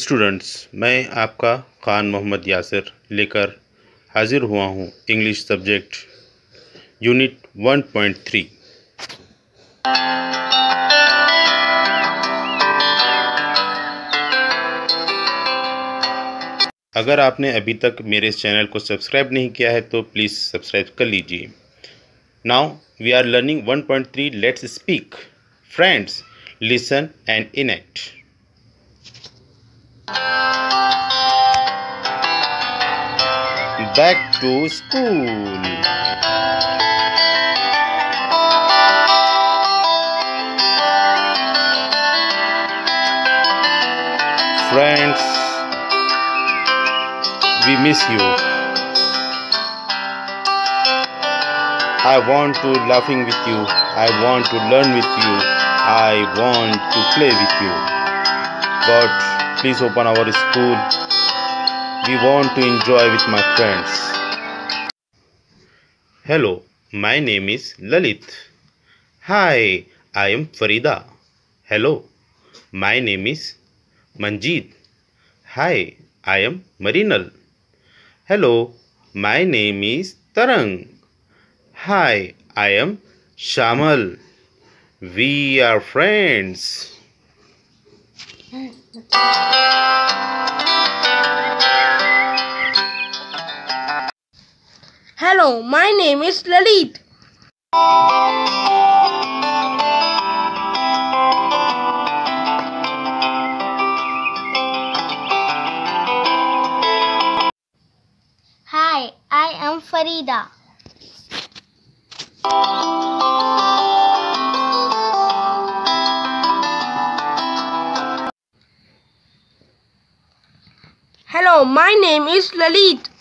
Students, मैं आपका खान मोहम्मद यासिर लेकर हाजिर हुआ हूँ इंग्लिश सब्जेक्ट यूनिट 1.3। अगर आपने अभी तक मेरे इस चैनल को सब्सक्राइब नहीं किया है तो प्लीज़ सब्सक्राइब कर लीजिए। Now we are learning 1.3। Let's speak. Friends, listen and enact. Back to school. Friends, we miss you. I want to laughing with you. I want to learn with you. I want to play with you. God, please open our school. We want to enjoy with my friends. Hello, my name is Lalit. Hi, I am Farida. Hello, my name is Manjeet. Hi, I am Marinal. Hello, my name is Tarang. Hi, I am Shamal. We are friends. Hello, my name is Lalit. Hi, I am Farida. Hello, my name is Lalit.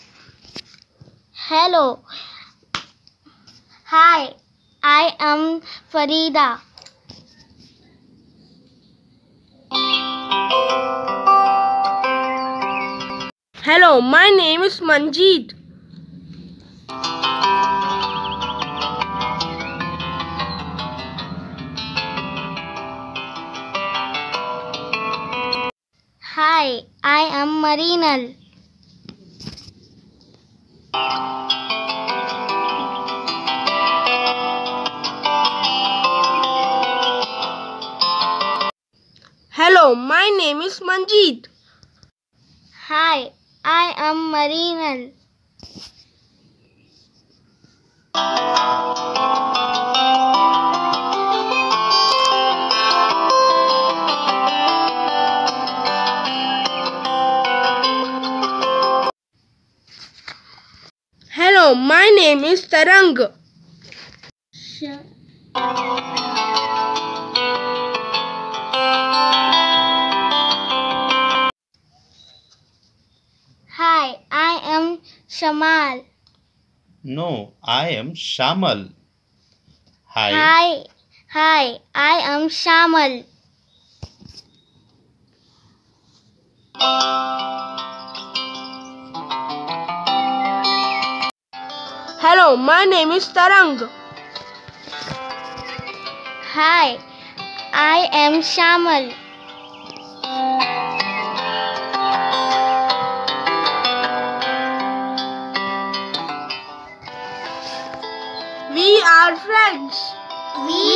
Hello. Hi, I am Farida. Hello, my name is Manjeet. Hi, I am Marinal. Hello, my name is Manjeet. Hi, I am Marinal. Hello, my name is Tarang. Hi, I am Shamal. No, I am Shamal. Hi, I am Shamal. Hello, my name is Tarang. Hi, I am Shamal. We are friends. We